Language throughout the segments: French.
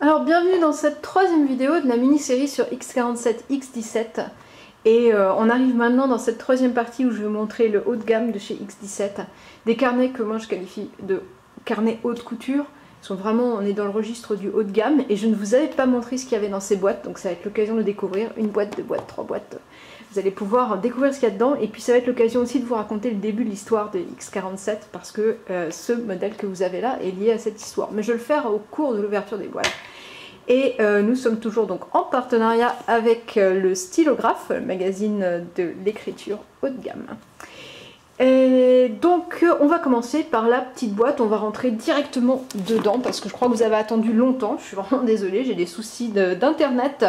Alors bienvenue dans cette troisième vidéo de la mini-série sur X47, X17 et on arrive maintenant dans cette troisième partie où je vais vous montrer le haut de gamme de chez X17, des carnets que moi je qualifie de carnets haute couture. Ils sont vraiment, on est dans le registre du haut de gamme et je ne vous avais pas montré ce qu'il y avait dans ces boîtes, donc ça va être l'occasion de découvrir une boîte, deux boîtes, trois boîtes. Vous allez pouvoir découvrir ce qu'il y a dedans et puis ça va être l'occasion aussi de vous raconter le début de l'histoire de X47 parce que ce modèle que vous avez là est lié à cette histoire. Mais je vais le faire au cours de l'ouverture des boîtes. Et nous sommes toujours donc en partenariat avec le Stylographe, le magazine de l'écriture haut de gamme. Et donc on va commencer par la petite boîte, on va rentrer directement dedans parce que je crois que vous avez attendu longtemps, je suis vraiment désolée, j'ai des soucis d'internet,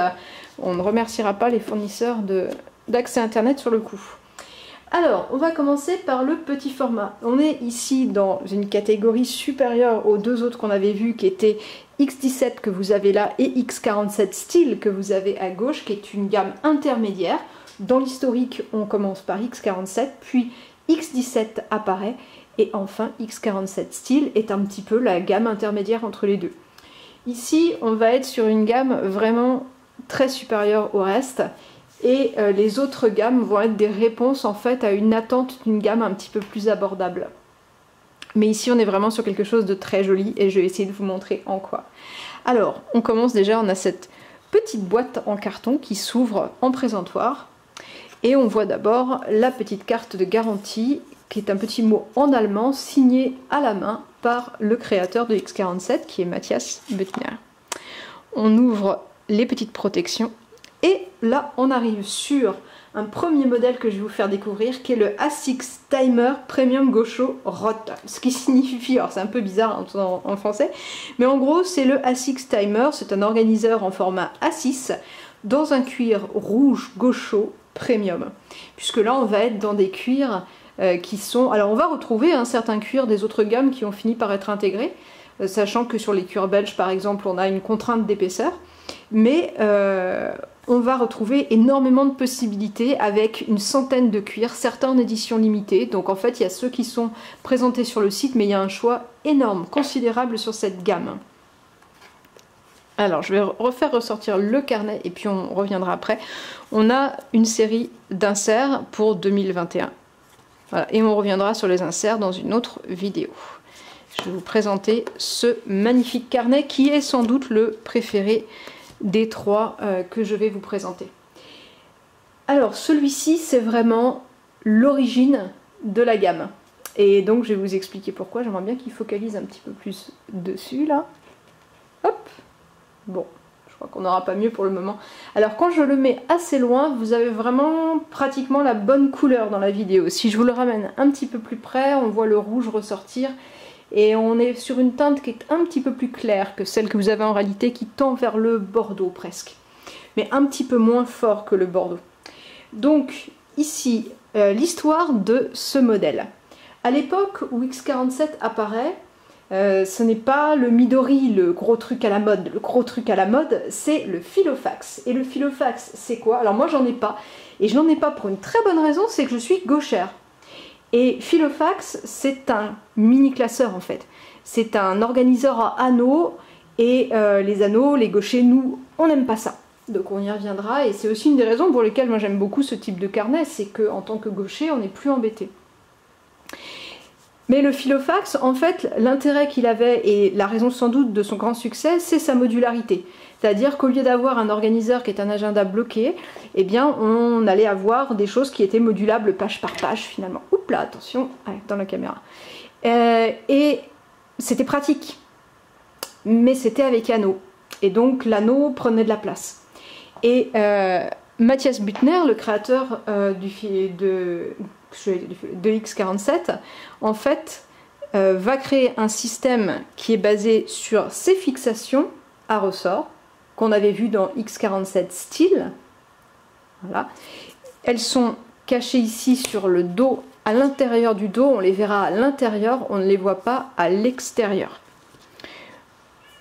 on ne remerciera pas les fournisseurs d'accès internet sur le coup. Alors on va commencer par le petit format, on est ici dans une catégorie supérieure aux deux autres qu'on avait vues qui étaient X17 que vous avez là et X47 Style que vous avez à gauche qui est une gamme intermédiaire. Dans l'historique on commence par X47 puis X17 apparaît et enfin X47 Style est un petit peu la gamme intermédiaire entre les deux. Ici on va être sur une gamme vraiment très supérieure au reste et les autres gammes vont être des réponses en fait à une attente d'une gamme un petit peu plus abordable. Mais ici on est vraiment sur quelque chose de très joli et je vais essayer de vous montrer en quoi. Alors on commence déjà, on a cette petite boîte en carton qui s'ouvre en présentoir. Et on voit d'abord la petite carte de garantie qui est un petit mot en allemand signé à la main par le créateur de X47 qui est Matthias Büttner. On ouvre les petites protections et là on arrive sur un premier modèle que je vais vous faire découvrir qui est le A6 Timer Premium Gosho Rot. Ce qui signifie, alors c'est un peu bizarre en français, mais en gros c'est le A6 Timer, c'est un organiseur en format A6 dans un cuir rouge Gosho Premium, puisque là on va être dans des cuirs qui sont... Alors on va retrouver un certain cuir des autres gammes qui ont fini par être intégrés, sachant que sur les cuirs belges par exemple on a une contrainte d'épaisseur, mais on va retrouver énormément de possibilités avec une centaine de cuirs, certains en édition limitée, donc en fait il y a ceux qui sont présentés sur le site, mais il y a un choix énorme, considérable sur cette gamme. Alors je vais refaire ressortir le carnet et puis on reviendra après. On a une série d'inserts pour 2021. Voilà, et on reviendra sur les inserts dans une autre vidéo. Je vais vous présenter ce magnifique carnet qui est sans doute le préféré des trois que je vais vous présenter. Alors celui-ci c'est vraiment l'origine de la gamme. Et donc je vais vous expliquer pourquoi. J'aimerais bien qu'il focalise un petit peu plus dessus là. Hop! Bon, je crois qu'on n'aura pas mieux pour le moment. Alors quand je le mets assez loin, vous avez vraiment pratiquement la bonne couleur dans la vidéo. Si je vous le ramène un petit peu plus près, on voit le rouge ressortir. Et on est sur une teinte qui est un petit peu plus claire que celle que vous avez en réalité, qui tend vers le bordeaux presque. Mais un petit peu moins fort que le bordeaux. Donc ici, l'histoire de ce modèle. À l'époque où X47 apparaît, ce n'est pas le Midori, le gros truc à la mode. Le gros truc à la mode, c'est le Filofax. Et le Filofax, c'est quoi? Alors moi, j'en ai pas. Et je n'en ai pas pour une très bonne raison, c'est que je suis gauchère. Et Filofax, c'est un mini-classeur en fait. C'est un organiseur à anneaux. Et les anneaux, les gauchers, nous, on n'aime pas ça. Donc on y reviendra. Et c'est aussi une des raisons pour lesquelles moi j'aime beaucoup ce type de carnet. C'est qu'en tant que gaucher, on n'est plus embêté. Mais le Filofax, en fait, l'intérêt qu'il avait, et la raison sans doute de son grand succès, c'est sa modularité. C'est-à-dire qu'au lieu d'avoir un organiseur qui est un agenda bloqué, eh bien, on allait avoir des choses qui étaient modulables page par page, finalement. Oups là, attention, dans la caméra. Et c'était pratique. Mais c'était avec anneau. Et donc, l'anneau prenait de la place. Et Matthias Büttner, le créateur de X47, en fait, va créer un système qui est basé sur ces fixations à ressort, qu'on avait vu dans X47 Style. Voilà. Elles sont cachées ici sur le dos, à l'intérieur du dos, on les verra à l'intérieur, on ne les voit pas à l'extérieur.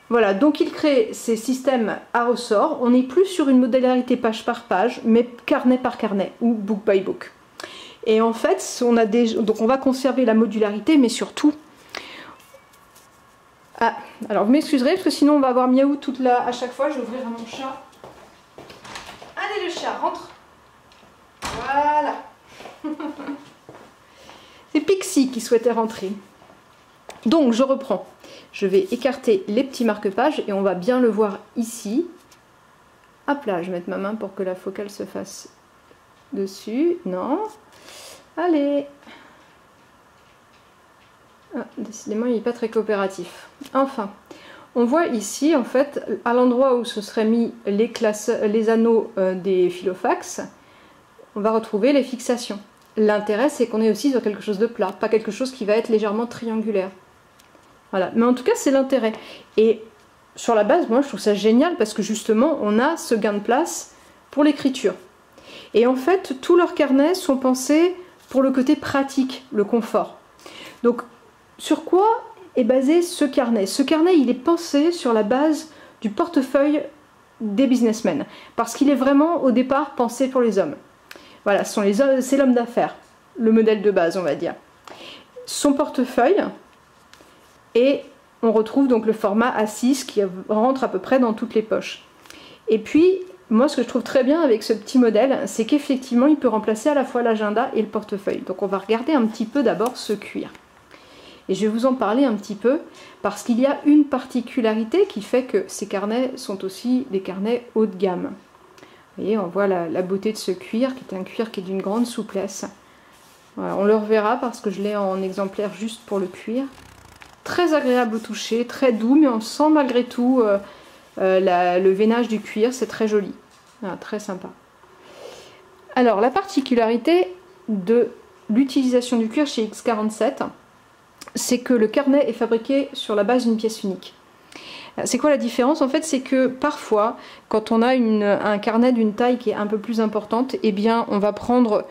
Voilà, donc il crée ces systèmes à ressort, on n'est plus sur une modularité page par page, mais carnet par carnet, ou book by book. Et en fait, donc on va conserver la modularité, mais surtout, Alors vous m'excuserez parce que sinon on va avoir Miaou toute là à chaque fois. Je vais ouvrir à mon chat. Allez le chat, rentre. Voilà. C'est Pixie qui souhaitait rentrer. Donc je reprends. Je vais écarter les petits marque-pages et on va bien le voir ici. Hop là, je vais mettre ma main pour que la focale se fasse dessus. Non. Allez. Ah, décidément, il n'est pas très coopératif. Enfin, on voit ici, en fait, à l'endroit où se seraient mis les anneaux des filofax, on va retrouver les fixations. L'intérêt, c'est qu'on est aussi sur quelque chose de plat, pas quelque chose qui va être légèrement triangulaire. Voilà, mais en tout cas, c'est l'intérêt. Et sur la base, moi, je trouve ça génial parce que justement, on a ce gain de place pour l'écriture. Et en fait, tous leurs carnets sont pensés pour le côté pratique, le confort. Donc, sur quoi est basé ce carnet? Ce carnet, il est pensé sur la base du portefeuille des businessmen, parce qu'il est vraiment, au départ, pensé pour les hommes. Voilà, c'est l'homme d'affaires, le modèle de base, on va dire. Son portefeuille, et on retrouve donc le format A6 qui rentre à peu près dans toutes les poches. Et puis, moi, ce que je trouve très bien avec ce petit modèle, c'est qu'effectivement, il peut remplacer à la fois l'agenda et le portefeuille. Donc, on va regarder un petit peu d'abord ce cuir. Et je vais vous en parler un petit peu, parce qu'il y a une particularité qui fait que ces carnets sont aussi des carnets haut de gamme. Vous voyez, on voit la beauté de ce cuir, qui est un cuir qui est d'une grande souplesse. Voilà, on le reverra parce que je l'ai en exemplaire juste pour le cuir. Très agréable au toucher, très doux, mais on sent malgré tout le veinage du cuir, c'est très joli. Voilà, très sympa. Alors, la particularité de l'utilisation du cuir chez X47, c'est que le carnet est fabriqué sur la base d'une pièce unique. C'est quoi la différence? En fait, c'est que parfois, quand on a un carnet d'une taille qui est un peu plus importante, eh bien, on va prendre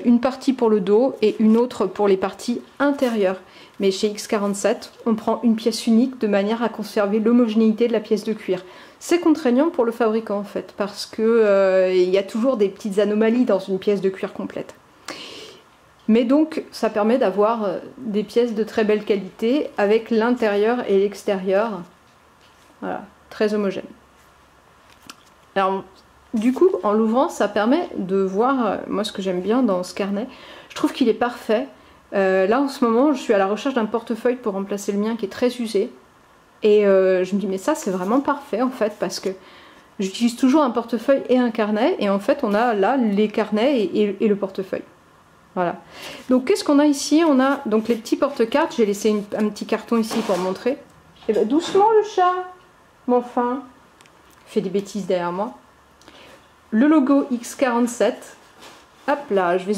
une partie pour le dos et une autre pour les parties intérieures. Mais chez X47, on prend une pièce unique de manière à conserver l'homogénéité de la pièce de cuir. C'est contraignant pour le fabricant, en fait, parce que il y a toujours des petites anomalies dans une pièce de cuir complète. Mais donc, ça permet d'avoir des pièces de très belle qualité avec l'intérieur et l'extérieur. Voilà, très homogène. Alors, du coup, en l'ouvrant, ça permet de voir, moi ce que j'aime bien dans ce carnet, je trouve qu'il est parfait. Là, en ce moment, je suis à la recherche d'un portefeuille pour remplacer le mien qui est très usé. Et je me dis, mais ça, c'est vraiment parfait, en fait, parce que j'utilise toujours un portefeuille et un carnet. Et en fait, on a là les carnets et le portefeuille. Voilà. Donc, qu'est-ce qu'on a ici? On a donc les petits porte-cartes. J'ai laissé un petit carton ici pour montrer. Et bien, doucement, le chat. Mais enfin, il fait des bêtises derrière moi. Le logo X47. Hop là, je vais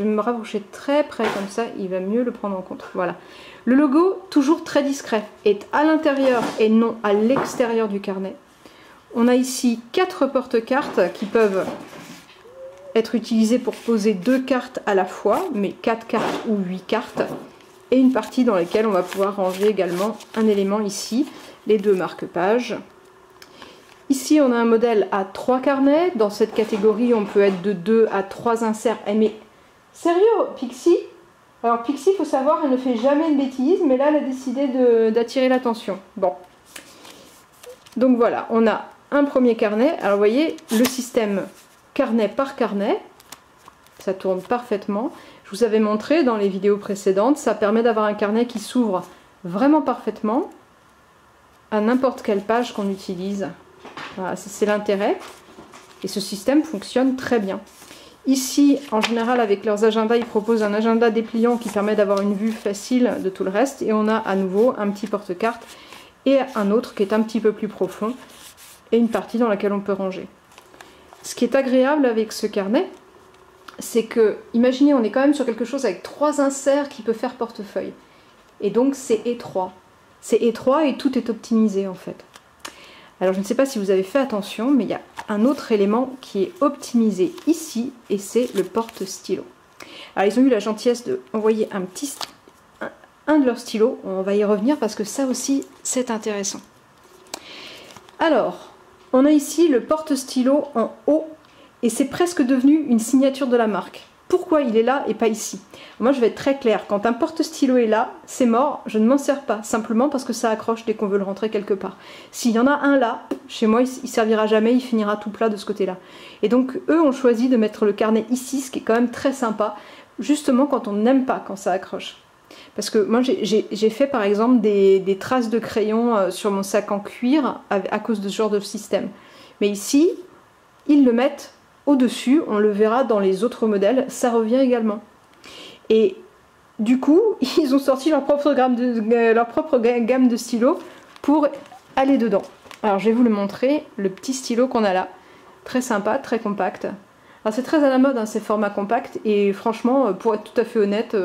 me rapprocher très près comme ça, il va mieux le prendre en compte. Voilà. Le logo, toujours très discret, est à l'intérieur et non à l'extérieur du carnet. On a ici 4 porte-cartes qui peuvent être utilisées pour poser 2 cartes à la fois, mais 4 cartes ou 8 cartes. Et une partie dans laquelle on va pouvoir ranger également un élément ici, les 2 marque-pages. Ici, on a un modèle à 3 carnets. Dans cette catégorie, on peut être de 2 à 3 inserts. Eh mais, sérieux, Pixie? Alors, Pixie, il faut savoir, elle ne fait jamais de bêtises, mais là, elle a décidé d'attirer l'attention. Bon. Donc voilà, on a un premier carnet. Alors, vous voyez, le système carnet par carnet, ça tourne parfaitement. Je vous avais montré dans les vidéos précédentes, ça permet d'avoir un carnet qui s'ouvre vraiment parfaitement à n'importe quelle page qu'on utilise. Voilà, c'est l'intérêt. Et ce système fonctionne très bien. Ici, en général, avec leurs agendas, ils proposent un agenda dépliant qui permet d'avoir une vue facile de tout le reste. Et on a à nouveau un petit porte-carte et un autre qui est un petit peu plus profond et une partie dans laquelle on peut ranger. Ce qui est agréable avec ce carnet, c'est que, imaginez, on est quand même sur quelque chose avec 3 inserts qui peut faire portefeuille. Et donc, c'est étroit. C'est étroit et tout est optimisé, en fait. Alors, je ne sais pas si vous avez fait attention, mais il y a un autre élément qui est optimisé ici, et c'est le porte-stylo. Alors, ils ont eu la gentillesse d'envoyer un de leurs stylos. On va y revenir parce que ça aussi, c'est intéressant. Alors, on a ici le porte-stylo en haut, et c'est presque devenu une signature de la marque. pourquoi il est là et pas ici. Moi je vais être très claire, quand un porte-stylo est là, c'est mort, je ne m'en sers pas, simplement parce que ça accroche dès qu'on veut le rentrer quelque part. S'il y en a un là, chez moi il servira jamais, il finira tout plat de ce côté-là. Et donc eux ont choisi de mettre le carnet ici, ce qui est quand même très sympa, justement quand on n'aime pas quand ça accroche. Parce que moi j'ai fait par exemple des traces de crayon sur mon sac en cuir à cause de ce genre de système. Mais ici, ils le mettent au-dessus, on le verra dans les autres modèles, ça revient également. Et du coup, ils ont sorti leur propre gamme de stylos pour aller dedans. Alors je vais vous le montrer, le petit stylo qu'on a là. Très sympa, très compact. Alors c'est très à la mode hein, ces formats compacts, et franchement, pour être tout à fait honnête,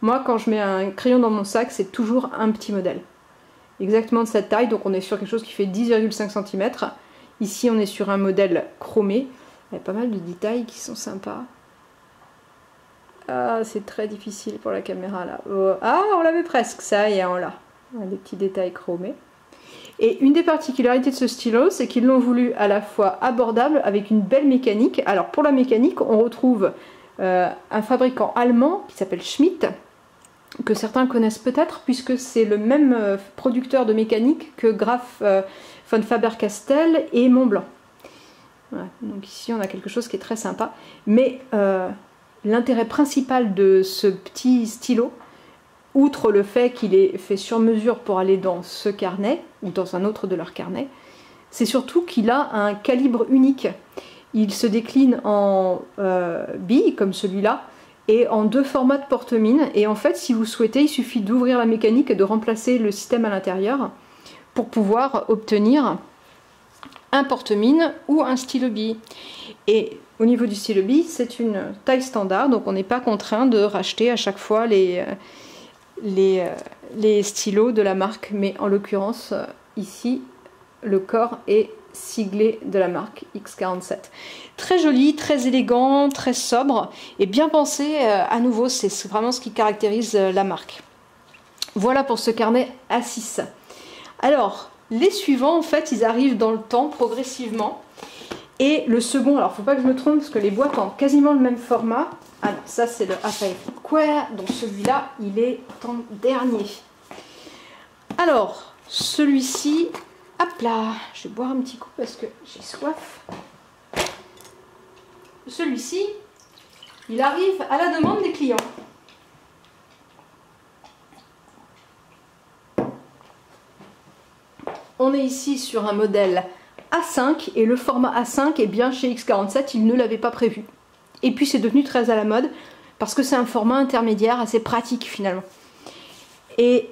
moi quand je mets un crayon dans mon sac, c'est toujours un petit modèle. Exactement de cette taille, donc on est sur quelque chose qui fait 10,5 cm. Ici on est sur un modèle chromé. Il y a pas mal de détails qui sont sympas. Ah, c'est très difficile pour la caméra là. Oh, ah, on l'avait presque, ça y est, on l'a. Des petits détails chromés. Et une des particularités de ce stylo, c'est qu'ils l'ont voulu à la fois abordable avec une belle mécanique. Alors pour la mécanique, on retrouve un fabricant allemand qui s'appelle Schmidt, que certains connaissent peut-être, puisque c'est le même producteur de mécanique que Graf von Faber-Castell et Montblanc. Voilà, donc ici on a quelque chose qui est très sympa, mais l'intérêt principal de ce petit stylo, outre le fait qu'il est fait sur mesure pour aller dans ce carnet ou dans un autre de leurs carnets, c'est surtout qu'il a un calibre unique. Il se décline en billes comme celui-là et en 2 formats de porte-mine, et en fait si vous souhaitez il suffit d'ouvrir la mécanique et de remplacer le système à l'intérieur pour pouvoir obtenir un porte-mine ou un stylo bille. Et au niveau du stylo bille, c'est une taille standard, donc on n'est pas contraint de racheter à chaque fois les stylos de la marque, mais en l'occurrence ici le corps est siglé de la marque X47. Très joli, très élégant, très sobre et bien pensé. À nouveau, c'est vraiment ce qui caractérise la marque. Voilà pour ce carnet A6. Alors les suivants, en fait, ils arrivent dans le temps progressivement. Et le second, alors faut pas que je me trompe parce que les boîtes ont quasiment le même format. Ah non, ça c'est le A5 Square, donc celui-là, il est en dernier. Alors, celui-ci, hop là, je vais boire un petit coup parce que j'ai soif. Celui-ci, il arrive à la demande des clients. On est ici sur un modèle A5 et le format A5, eh bien chez X47 ils ne l'avaient pas prévu. Et puis c'est devenu très à la mode parce que c'est un format intermédiaire assez pratique finalement. Et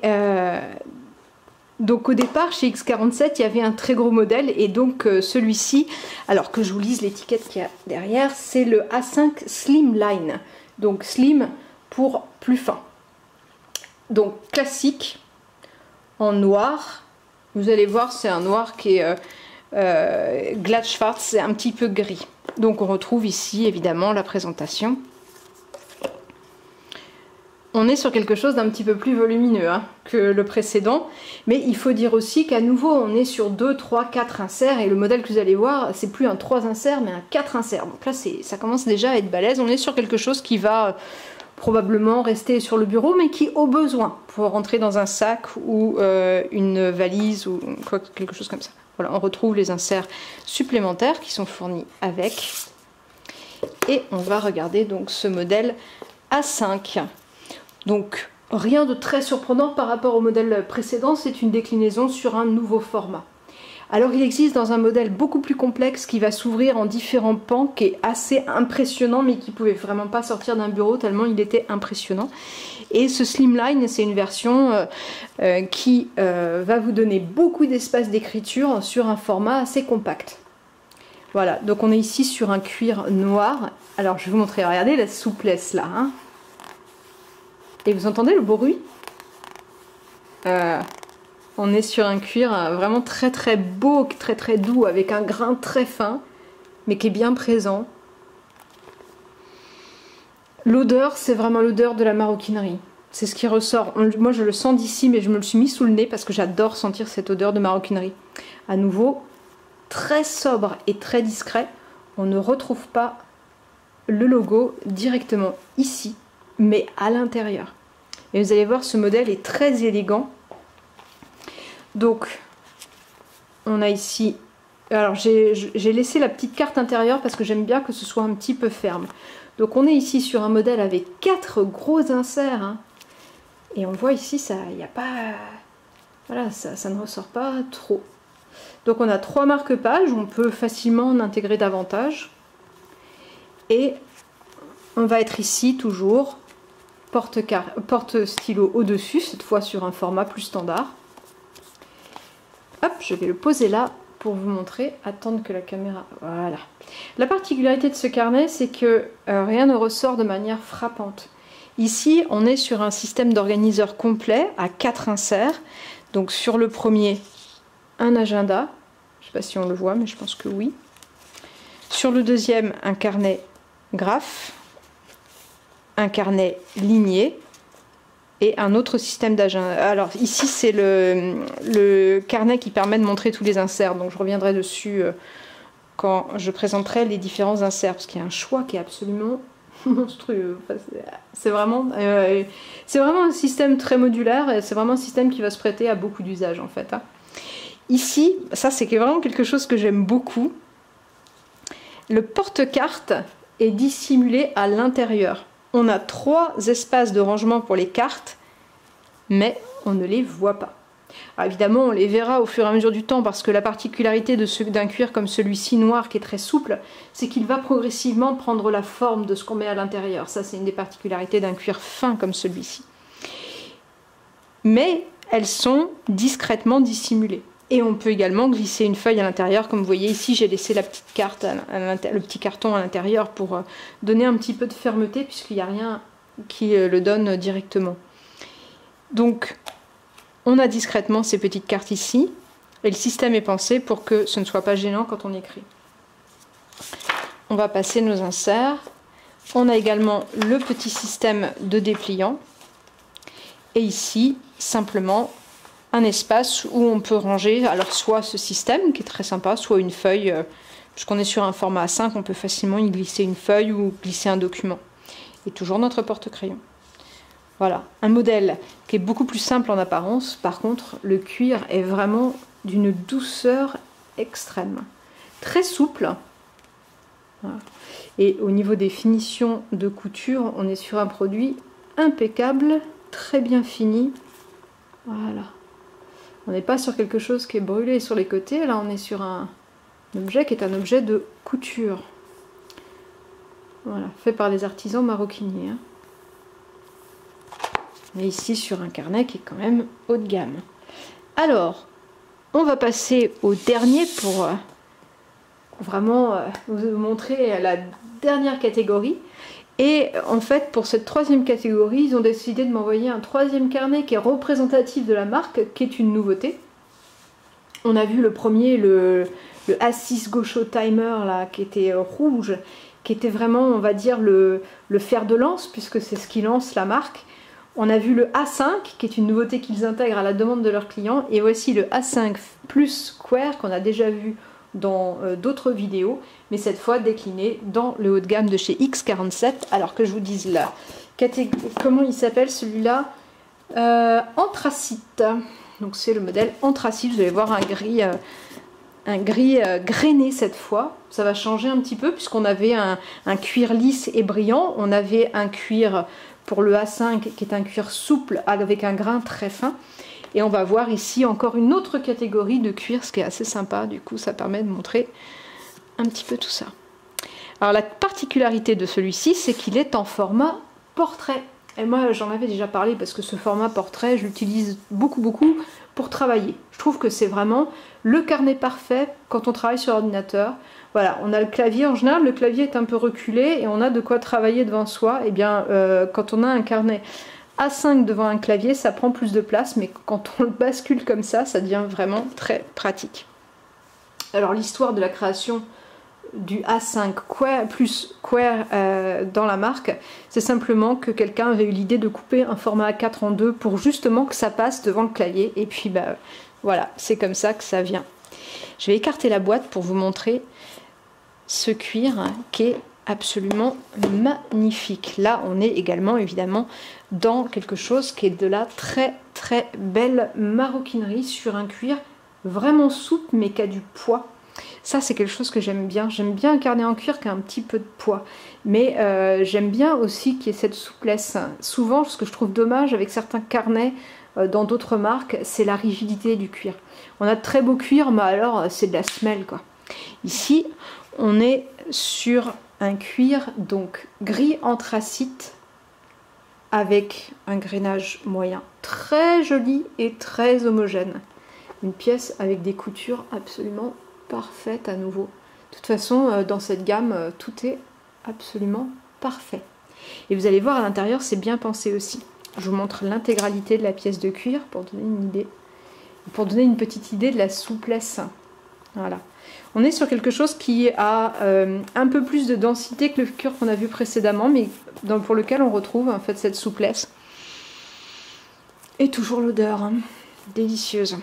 donc au départ chez X47 il y avait un très gros modèle, et donc celui-ci, alors que je vous lise l'étiquette qu'il y a derrière, c'est le A5 Slimline. Donc slim pour plus fin. Donc classique en noir. Vous allez voir, c'est un noir qui est glatt schwarz, c'est un petit peu gris. Donc on retrouve ici évidemment la présentation. On est sur quelque chose d'un petit peu plus volumineux hein, que le précédent, mais il faut dire aussi qu'à nouveau on est sur 2, 3, 4 inserts, et le modèle que vous allez voir c'est plus un 3 inserts mais un 4 inserts. Donc là ça commence déjà à être balèze, on est sur quelque chose qui va probablement rester sur le bureau, mais qui au besoin pour rentrer dans un sac ou une valise ou quelque chose comme ça. Voilà, on retrouve les inserts supplémentaires qui sont fournis avec, et on va regarder donc ce modèle A5. Donc rien de très surprenant par rapport au modèle précédent, c'est une déclinaison sur un nouveau format. Alors il existe dans un modèle beaucoup plus complexe qui va s'ouvrir en différents pans, qui est assez impressionnant mais qui pouvait vraiment pas sortir d'un bureau tellement il était impressionnant. Et ce Slimline, c'est une version qui va vous donner beaucoup d'espace d'écriture sur un format assez compact. Voilà, donc on est ici sur un cuir noir. Alors je vais vous montrer, regardez la souplesse là. Hein. Et vous entendez le bruit on est sur un cuir vraiment très très beau, très très doux, avec un grain très fin, mais qui est bien présent. L'odeur, c'est vraiment l'odeur de la maroquinerie. C'est ce qui ressort. Moi je le sens d'ici, mais je me le suis mis sous le nez parce que j'adore sentir cette odeur de maroquinerie. À nouveau, très sobre et très discret. On ne retrouve pas le logo directement ici, mais à l'intérieur. Et vous allez voir, ce modèle est très élégant. Donc, on a ici... Alors, j'ai laissé la petite carte intérieure parce que j'aime bien que ce soit un petit peu ferme. Donc, on est ici sur un modèle avec 4 gros inserts. Hein. Et on voit ici, il n'y a pas... Voilà, ça ne ressort pas trop. Donc, on a 3 marque-pages. On peut facilement en intégrer davantage. Et on va être ici, toujours... porte-stylo au-dessus, cette fois sur un format plus standard. Hop, je vais le poser là pour vous montrer, attendre que la caméra... Voilà. La particularité de ce carnet, c'est que rien ne ressort de manière frappante. Ici, on est sur un système d'organiseur complet à 4 inserts. Donc sur le premier, un agenda. Je ne sais pas si on le voit, mais je pense que oui. Sur le deuxième, un carnet graphe. Un carnet ligné et un autre système d'agenda. Alors ici c'est le carnet qui permet de montrer tous les inserts, donc je reviendrai dessus quand je présenterai les différents inserts, parce qu'il y a un choix qui est absolument monstrueux. Enfin, c'est vraiment un système très modulaire et c'est vraiment un système qui va se prêter à beaucoup d'usages en fait. Hein. Ici, ça c'est vraiment quelque chose que j'aime beaucoup. Le porte-carte est dissimulé à l'intérieur. On a 3 espaces de rangement pour les cartes, mais on ne les voit pas. Alors évidemment, on les verra au fur et à mesure du temps, parce que la particularité d'un cuir comme celui-ci noir, qui est très souple, c'est qu'il va progressivement prendre la forme de ce qu'on met à l'intérieur. Ça, c'est une des particularités d'un cuir fin comme celui-ci. Mais elles sont discrètement dissimulées. Et on peut également glisser une feuille à l'intérieur. Comme vous voyez ici, j'ai laissé la petite carte, le petit carton à l'intérieur pour donner un petit peu de fermeté, puisqu'il n'y a rien qui le donne directement. Donc, on a discrètement ces petites cartes ici. Et le système est pensé pour que ce ne soit pas gênant quand on écrit. On va passer nos inserts. On a également le petit système de dépliant. Et ici, simplement... un espace où on peut ranger, alors soit ce système qui est très sympa, soit une feuille, puisqu'on est sur un format A5, on peut facilement y glisser une feuille ou glisser un document. Et toujours notre porte-crayon. Voilà, un modèle qui est beaucoup plus simple en apparence, par contre le cuir est vraiment d'une douceur extrême. Très souple. Voilà. Et au niveau des finitions de couture, on est sur un produit impeccable, très bien fini. Voilà. On n'est pas sur quelque chose qui est brûlé sur les côtés, là on est sur un objet qui est un objet de couture. Voilà, fait par les artisans maroquiniers. Hein. Et ici sur un carnet qui est quand même haut de gamme. Alors, on va passer au dernier pour vraiment vous montrer la dernière catégorie. Et en fait, pour cette 3e catégorie, ils ont décidé de m'envoyer un 3e carnet qui est représentatif de la marque, qui est une nouveauté. On a vu le premier, le A6 Gaucho Timer, là, qui était rouge, qui était vraiment, on va dire, le fer de lance, puisque c'est ce qui lance la marque. On a vu le A5, qui est une nouveauté qu'ils intègrent à la demande de leurs clients. Et voici le A5 Plus Square, qu'on a déjà vu dans d'autres vidéos, mais cette fois décliné dans le haut de gamme de chez X47. Alors que je vous dise là, comment il s'appelle celui-là, Anthracite. Donc c'est le modèle Anthracite. Vous allez voir un gris grainé cette fois. Ça va changer un petit peu puisqu'on avait un cuir lisse et brillant. On avait un cuir pour le A5 qui est un cuir souple avec un grain très fin. Et on va voir ici encore une autre catégorie de cuir, ce qui est assez sympa. Du coup, ça permet de montrer un petit peu tout ça. Alors la particularité de celui-ci, c'est qu'il est en format portrait. Et moi, j'en avais déjà parlé parce que ce format portrait, je l'utilise beaucoup pour travailler. Je trouve que c'est vraiment le carnet parfait quand on travaille sur ordinateur. Voilà, on a le clavier. En général, le clavier est un peu reculé et on a de quoi travailler devant soi. Et bien, quand on a un carnet A5 devant un clavier, ça prend plus de place, mais quand on le bascule comme ça devient vraiment très pratique. Alors l'histoire de la création du A5 plus Square dans la marque, c'est simplement que quelqu'un avait eu l'idée de couper un format A4 en deux pour justement que ça passe devant le clavier, et puis bah voilà, c'est comme ça que ça vient. Je vais écarter la boîte pour vous montrer ce cuir qui est absolument magnifique. Là, on est également évidemment dans quelque chose qui est de la très très belle maroquinerie sur un cuir vraiment souple mais qui a du poids. Ça, c'est quelque chose que j'aime bien. J'aime bien un carnet en cuir qui a un petit peu de poids. Mais j'aime bien aussi qu'il y ait cette souplesse. Souvent, ce que je trouve dommage avec certains carnets dans d'autres marques, c'est la rigidité du cuir. On a de très beaux cuirs, mais alors c'est de la semelle, quoi. Ici, on est sur un cuir donc gris anthracite avec un grainage moyen très joli et très homogène. Une pièce avec des coutures absolument parfaites à nouveau. De toute façon, dans cette gamme, tout est absolument parfait. Et vous allez voir à l'intérieur, c'est bien pensé aussi. Je vous montre l'intégralité de la pièce de cuir pour donner une idée, pour donner une petite idée de la souplesse. Voilà. On est sur quelque chose qui a un peu plus de densité que le cuir qu'on a vu précédemment, mais pour lequel on retrouve en fait cette souplesse. Et toujours l'odeur, hein, délicieuse.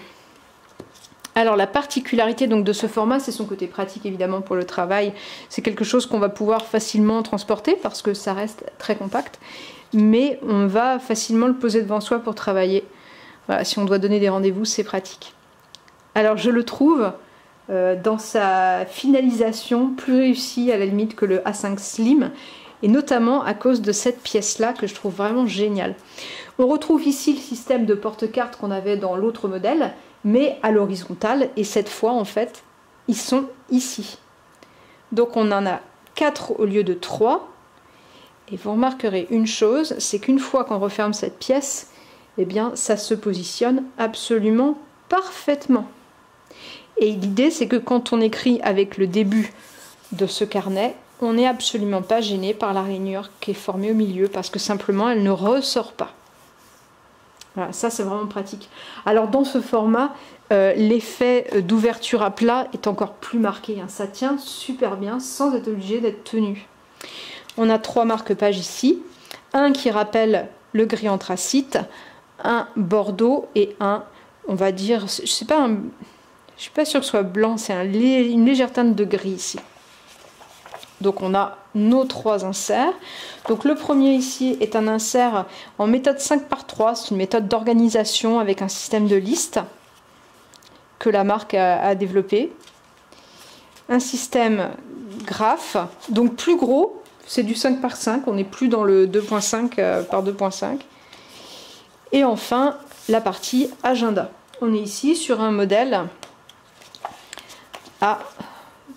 Alors la particularité donc de ce format, c'est son côté pratique évidemment pour le travail. C'est quelque chose qu'on va pouvoir facilement transporter parce que ça reste très compact, mais on va facilement le poser devant soi pour travailler. Voilà, si on doit donner des rendez-vous, c'est pratique. Alors je le trouve dans sa finalisation plus réussie à la limite que le A5 Slim, et notamment à cause de cette pièce-là que je trouve vraiment géniale. On retrouve ici le système de porte-cartes qu'on avait dans l'autre modèle, mais à l'horizontale, et cette fois en fait ils sont ici. Donc on en a 4 au lieu de 3, et vous remarquerez une chose, c'est qu'une fois qu'on referme cette pièce, eh bien ça se positionne absolument parfaitement. Et l'idée c'est que quand on écrit avec le début de ce carnet, on n'est absolument pas gêné par la rainure qui est formée au milieu, parce que simplement elle ne ressort pas. Voilà, ça c'est vraiment pratique. Alors dans ce format, l'effet d'ouverture à plat est encore plus marqué, hein. Ça tient super bien sans être obligé d'être tenu. On a 3 marque-pages ici, un qui rappelle le gris anthracite, un bordeaux et un, on va dire, je suis pas sûre que ce soit blanc, c'est une légère teinte de gris ici. Donc on a nos 3 inserts. Donc le premier ici est un insert en méthode 5×3, c'est une méthode d'organisation avec un système de liste que la marque a développé. Un système graphe, donc plus gros, c'est du 5×5, on n'est plus dans le 2.5 par 2.5. Et enfin la partie agenda. On est ici sur un modèle à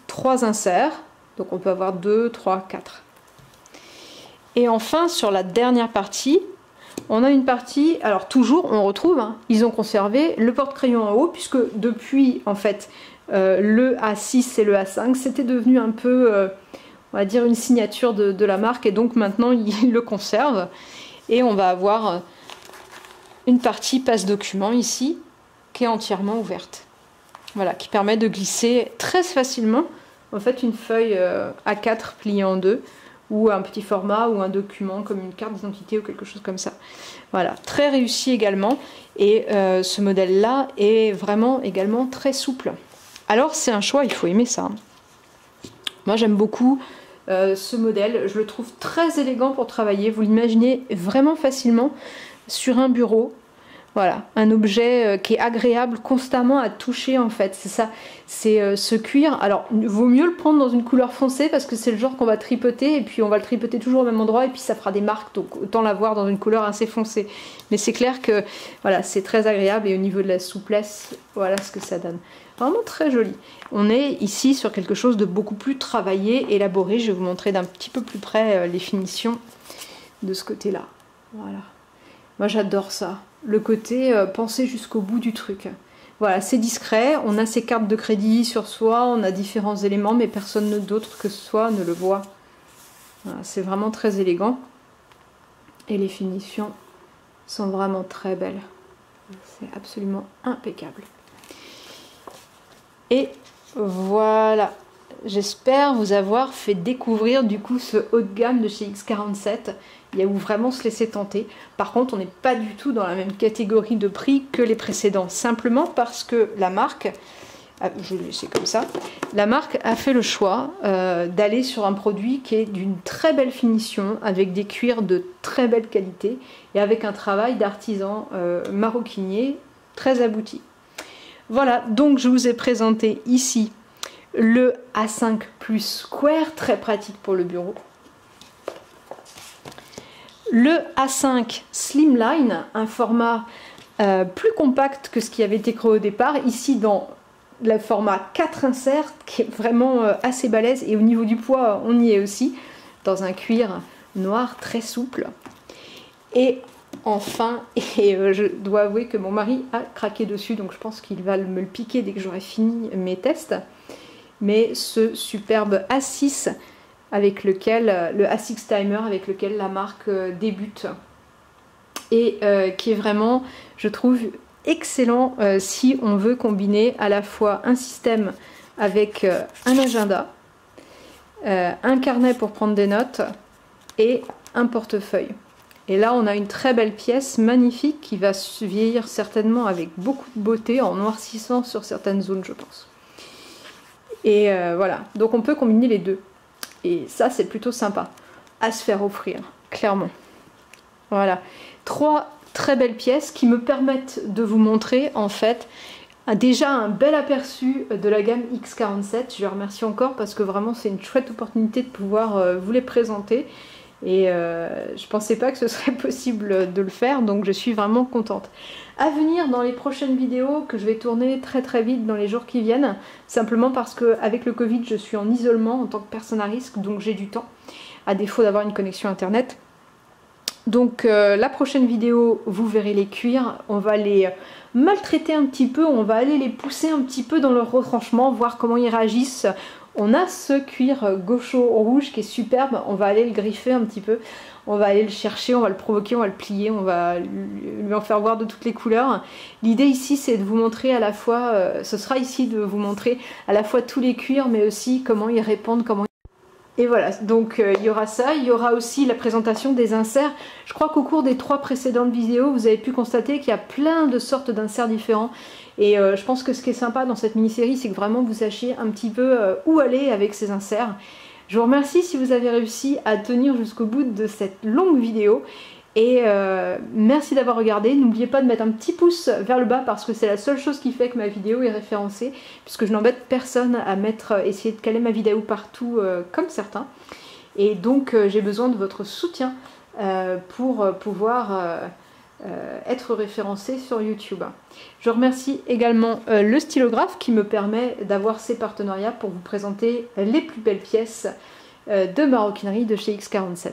3 inserts. Donc on peut avoir 2, 3, 4. Et enfin, sur la dernière partie, on a une partie, alors toujours, on retrouve, hein, ils ont conservé le porte-crayon en haut, puisque depuis, en fait, le A6 et le A5, c'était devenu un peu, on va dire, une signature de la marque, et donc maintenant, ils le conservent. Et on va avoir une partie passe-document ici, qui est entièrement ouverte. Voilà, qui permet de glisser très facilement en fait une feuille A4 pliée en deux, ou un petit format, ou un document comme une carte d'identité ou quelque chose comme ça. Voilà, très réussi également, et ce modèle là est vraiment également très souple. Alors c'est un choix, il faut aimer ça. Moi j'aime beaucoup ce modèle, je le trouve très élégant pour travailler, vous l'imaginez vraiment facilement sur un bureau. Voilà, un objet qui est agréable constamment à toucher en fait, c'est ça, c'est ce cuir. Alors, il vaut mieux le prendre dans une couleur foncée parce que c'est le genre qu'on va tripoter et puis on va le tripoter toujours au même endroit et puis ça fera des marques, donc autant l'avoir dans une couleur assez foncée. Mais c'est clair que voilà, c'est très agréable et au niveau de la souplesse, voilà ce que ça donne. Vraiment très joli. On est ici sur quelque chose de beaucoup plus travaillé, élaboré. Je vais vous montrer d'un petit peu plus près les finitions de ce côté-là. Voilà. Moi j'adore ça. Le côté penser jusqu'au bout du truc. Voilà, c'est discret, on a ses cartes de crédit sur soi, on a différents éléments, mais personne d'autre que soi ne le voit. Voilà, c'est vraiment très élégant. Et les finitions sont vraiment très belles. C'est absolument impeccable. Et voilà, j'espère vous avoir fait découvrir du coup ce haut de gamme de chez X47. Il y a où vraiment se laisser tenter. Par contre, on n'est pas du tout dans la même catégorie de prix que les précédents. Simplement parce que la marque je vais laisser comme ça. La marque a fait le choix d'aller sur un produit qui est d'une très belle finition, avec des cuirs de très belle qualité et avec un travail d'artisan maroquinier très abouti. Voilà, donc je vous ai présenté ici le A5 Plus Square, très pratique pour le bureau. Le A5 Slimline, un format plus compact que ce qui avait été créé au départ, ici dans le format 4 inserts, qui est vraiment assez balèze, et au niveau du poids, on y est aussi, dans un cuir noir très souple. Et enfin, je dois avouer que mon mari a craqué dessus, donc je pense qu'il va me le piquer dès que j'aurai fini mes tests. Mais ce superbe A6 avec lequel, le A6 Timer avec lequel la marque débute, et qui est vraiment, je trouve, excellent si on veut combiner à la fois un système avec un agenda, un carnet pour prendre des notes et un portefeuille. Et là on a une très belle pièce magnifique qui va se vieillir certainement avec beaucoup de beauté, en noircissant sur certaines zones, je pense. Et voilà, donc on peut combiner les deux. Et ça c'est plutôt sympa à se faire offrir, clairement. Voilà, 3 très belles pièces qui me permettent de vous montrer en fait déjà un bel aperçu de la gamme X47. Je les remercie encore parce que vraiment c'est une chouette opportunité de pouvoir vous les présenter. Et je pensais pas que ce serait possible de le faire, donc je suis vraiment contente. À venir dans les prochaines vidéos que je vais tourner très vite dans les jours qui viennent, simplement parce qu'avec le Covid je suis en isolement en tant que personne à risque, donc j'ai du temps, à défaut d'avoir une connexion internet. Donc la prochaine vidéo, vous verrez les cuirs, on va les maltraiter un petit peu, on va aller les pousser un petit peu dans leur retranchement, voir comment ils réagissent. On a ce cuir gaucho rouge qui est superbe, on va aller le griffer un petit peu, on va aller le chercher, on va le provoquer, on va le plier, on va lui en faire voir de toutes les couleurs. L'idée ici c'est de vous montrer à la fois, ce sera ici de vous montrer à la fois tous les cuirs mais aussi comment ils répondent, comment... Et voilà, donc il y aura ça, il y aura aussi la présentation des inserts. Je crois qu'au cours des 3 précédentes vidéos, vous avez pu constater qu'il y a plein de sortes d'inserts différents. Et je pense que ce qui est sympa dans cette mini-série, c'est que vraiment vous sachiez un petit peu où aller avec ces inserts. Je vous remercie si vous avez réussi à tenir jusqu'au bout de cette longue vidéo. Et merci d'avoir regardé. N'oubliez pas de mettre un petit pouce vers le bas parce que c'est la seule chose qui fait que ma vidéo est référencée, puisque je n'embête personne à essayer de caler ma vidéo partout comme certains. Et donc j'ai besoin de votre soutien pour pouvoir être référencé sur YouTube. Je remercie également le stylographe qui me permet d'avoir ces partenariats pour vous présenter les plus belles pièces de maroquinerie de chez X47.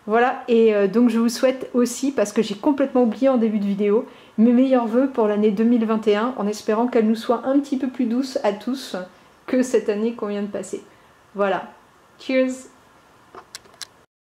Voilà, et donc je vous souhaite aussi, parce que j'ai complètement oublié en début de vidéo, mes meilleurs vœux pour l'année 2021, en espérant qu'elle nous soit un petit peu plus douce à tous que cette année qu'on vient de passer. Voilà, cheers!